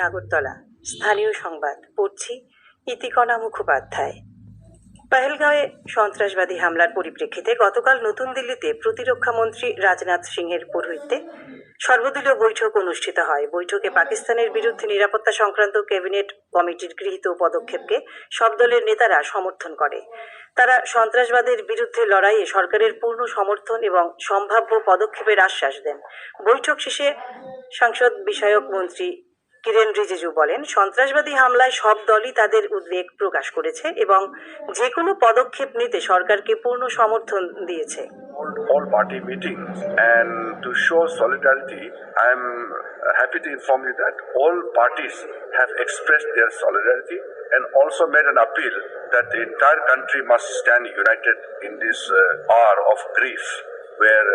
আগরতলা স্থানীয় সংবাদ পড়ছি ইতিকণা মুখোপাধ্যায়। পহেলগাঁওয়ে সন্ত্রাসবাদী হামলার পরিপ্রেক্ষিতে গতকাল নতুন দিল্লিতে প্রতিরক্ষা মন্ত্রী রাজনাথ সিংহের পৌরোহিত্যে সর্বদলীয় বৈঠক অনুষ্ঠিত হয়। বৈঠকে পাকিস্তানের বিরুদ্ধে নিরাপত্তা সংক্রান্ত ক্যাবিনেট কমিটির গৃহীত পদক্ষেপকে সব দলের নেতারা সমর্থন করে। তারা সন্ত্রাসবাদের বিরুদ্ধে লড়াইয়ে সরকারের পূর্ণ সমর্থন এবং সম্ভাব্য পদক্ষেপের আশ্বাস দেন। বৈঠক শেষে সংসদ বিষয়ক মন্ত্রী কিরেন রিজিজু বলেন, সন্ত্রাসবাদী হামলায় সব দলই তাদের উদ্বেগ প্রকাশ করেছে এবং যে কোনো পদক্ষেপ নিতে সরকারকে পূর্ণ সমর্থন দিয়েছে। All party meetings, and to show solidarity, I am happy to inform you that all parties have expressed their solidarity and also made an appeal that the entire country must stand united in this hour of grief where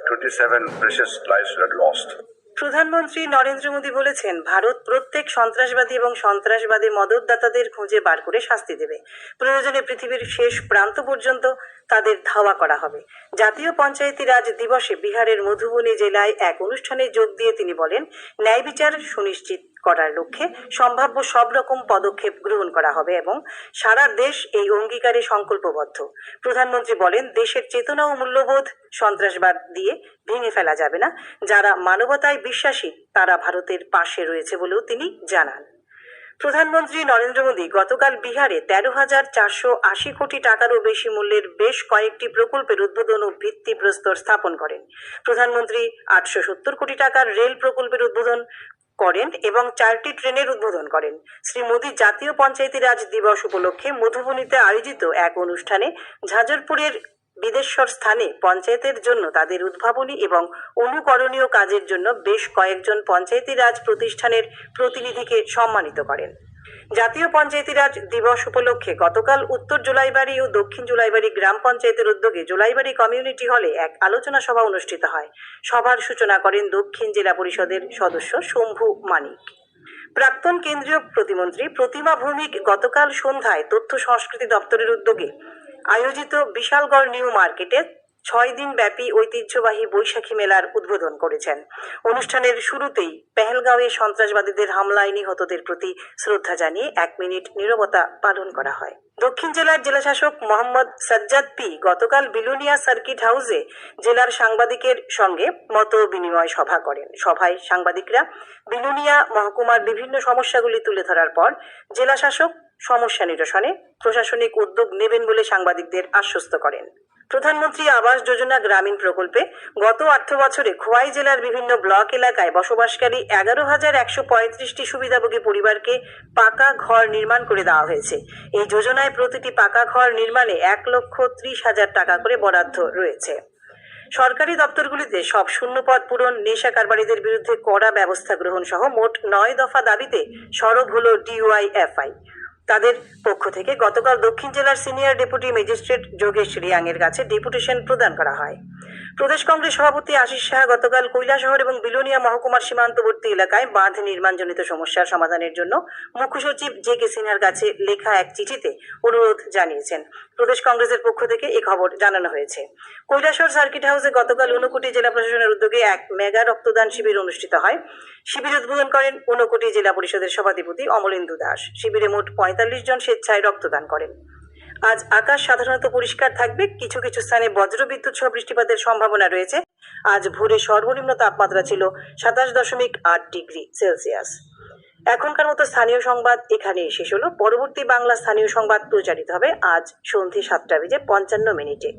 27 precious lives were lost. প্রধানমন্ত্রী নরেন্দ্র মোদী বলেছেন, ভারত প্রত্যেক সন্ত্রাসবাদী এবং সন্ত্রাসবাদী মদতদাতাদের খুঁজে বার করে শাস্তি দেবে। প্রয়োজনে পৃথিবীর শেষ প্রান্ত পর্যন্ত তাদের ধাওয়া করা হবে। জাতীয় পঞ্চায়েতি রাজ দিবসে বিহারের মধুবনী জেলায় এক অনুষ্ঠানে যোগ দিয়ে তিনি বলেন, ন্যায় বিচার সুনিশ্চিত করার লক্ষ্যে সম্ভাব্য সব রকম পদক্ষেপ গ্রহণ করা হবে এবং সারা দেশ এই অঙ্গীকারে সংকল্পবদ্ধ। প্রধানমন্ত্রী বলেন, দেশের চেতনা ও মূল্যবোধ সন্ত্রাসবাদ দিয়ে ভেঙে ফেলা যাবে না। যারা মানবতায় বিশ্বাসী তারা ভারতের পাশে রয়েছে বলেও তিনি জানান। প্রধানমন্ত্রী নরেন্দ্র মোদী গতকাল বিহারে 13,480 কোটি টাকারও বেশি মূল্যের বেশ কয়েকটি প্রকল্পের উদ্বোধন ও ভিত্তিপ্রস্তর স্থাপন করেন। প্রধানমন্ত্রী 870 কোটি টাকার রেল প্রকল্পের উদ্বোধন করেন এবং 4টি ট্রেনের উদ্বোধন করেন। শ্রী মোদী জাতীয় পঞ্চায়েতি রাজ দিবস উপলক্ষে মধুবনীতে আয়োজিত এক অনুষ্ঠানে ঝাজরপুরের বিদেশ্বর স্থানে পঞ্চায়েতের জন্য তাদের উদ্ভাবনী এবং অনুকরণীয় কাজের জন্য বেশ কয়েকজন পঞ্চায়েতি রাজ প্রতিষ্ঠানের প্রতিনিধিকে সম্মানিত করেন। জাতীয় পঞ্চায়েতি রাজ দিবস উপলক্ষে গতকাল উত্তর জোলাইবাড়ি ও দক্ষিণ জোলাইবাড়ি গ্রাম পঞ্চায়েতের উদ্যোগে জোলাইবাড়ি কমিউনিটি হলে এক আলোচনা সভা অনুষ্ঠিত হয়। সভার সূচনা করেন দক্ষিণ জেলা পরিষদের সদস্য শম্ভু মানিক। প্রাক্তন কেন্দ্রীয় প্রতিমন্ত্রী প্রতিমা ভৌমিক গতকাল সন্ধ্যায় তথ্য সংস্কৃতি দপ্তরের উদ্যোগে আয়োজিত বিশালগড় নিউ মার্কেটে 6 দিন ব্যাপী ঐতিহ্যবাহী বৈশাখী মেলার উদ্বোধন করেছেন। অনুষ্ঠানের শুরুতেই পেহেলগাঁওয়ে সন্ত্রাসবাদীদের হামলায় নিহতদের প্রতি শ্রদ্ধা জানিয়ে 1 মিনিট নীরবতা পালন করা হয়। দক্ষিণ জেলার জেলাশাসক মোহাম্মদ সাজ্জাদ পি গতকাল বিলোনিয়া সার্কিট হাউসে জেলার সাংবাদিকের সঙ্গে মত বিনিময় সভা করেন। সভায় সাংবাদিকরা বিলোনিয়া মহকুমার বিভিন্ন সমস্যাগুলি তুলে ধরার পর জেলাশাসক সমস্যা নিরসনে প্রশাসনিক উদ্যোগ নেবেন বলে সাংবাদিকদের আশ্বস্ত করেন। প্রধানমন্ত্রী আবাস যোজনা গ্রামীণ প্রকল্পে গত অর্থ বছরে খোয়াই জেলার বিভিন্ন ব্লক এলাকায় বসবাসকারী 11,135টি সুবিধাভোগী পরিবারকে পাকা ঘর নির্মাণ করে দেওয়া হয়েছে। এই যোজনায় প্রতিটি পাকা ঘর নির্মাণে 1,30,000 টাকা করে বরাদ্দ রয়েছে। সরকারি দপ্তরগুলিতে সব শূন্যপদ পূরণ, নেশা কারবারিদের বিরুদ্ধে কড়া ব্যবস্থা গ্রহণ সহ মোট 9 দফা দাবিতে সরব হল ডিওয়াইএফআই। তাদের পক্ষ থেকে গতকাল দক্ষিণ জেলার সিনিয়র ডেপুটি ম্যাজিস্ট্রেট যোগেশ রিয়াংয়ের কাছে ডেপুটেশন প্রদান করা হয়। প্রদেশ কংগ্রেস সভাপতি আশিস সাহা গতকাল কৈলাসহর এবং বিলোনিয়া মহকুমার সীমান্তবর্তী এলাকায় বাঁধ নির্মাণজনিত সমস্যার সমাধানের জন্য মুখ্য সচিব জে.কে. সিনহার কাছে লেখা এক চিঠিতে অনুরোধ জানিয়েছেন। প্রদেশ কংগ্রেসের পক্ষ থেকে এই খবর জানানো হয়েছে। কৈলাসহর সার্কিট হাউসে গতকাল ঊনকোটি জেলা প্রশাসনের উদ্যোগে এক মেগা রক্তদান শিবির অনুষ্ঠিত হয়। শিবির উদ্বোধন করেন ঊনকোটি জেলা পরিষদের সভাধিপতি অমলেন্দু দাস। শিবিরে মোট 45 জন স্বেচ্ছায় রক্তদান করেন। আজ আকাশ সাধারণত পরিষ্কার থাকবে, কিছু কিছু স্থানে বজ্রবিদ্যুৎ সহ বৃষ্টিপাতের সম্ভাবনা রয়েছে। আজ ভোরে সর্বনিম্ন তাপমাত্রা ছিল 27.8 ডিগ্রি সেলসিয়াস। এখনকার মতো স্থানীয় সংবাদ এখানেই শেষ হলো। পরবর্তী বাংলা স্থানীয় সংবাদ প্রচারিত হবে আজ সন্ধ্যে 7:55 মিনিটে।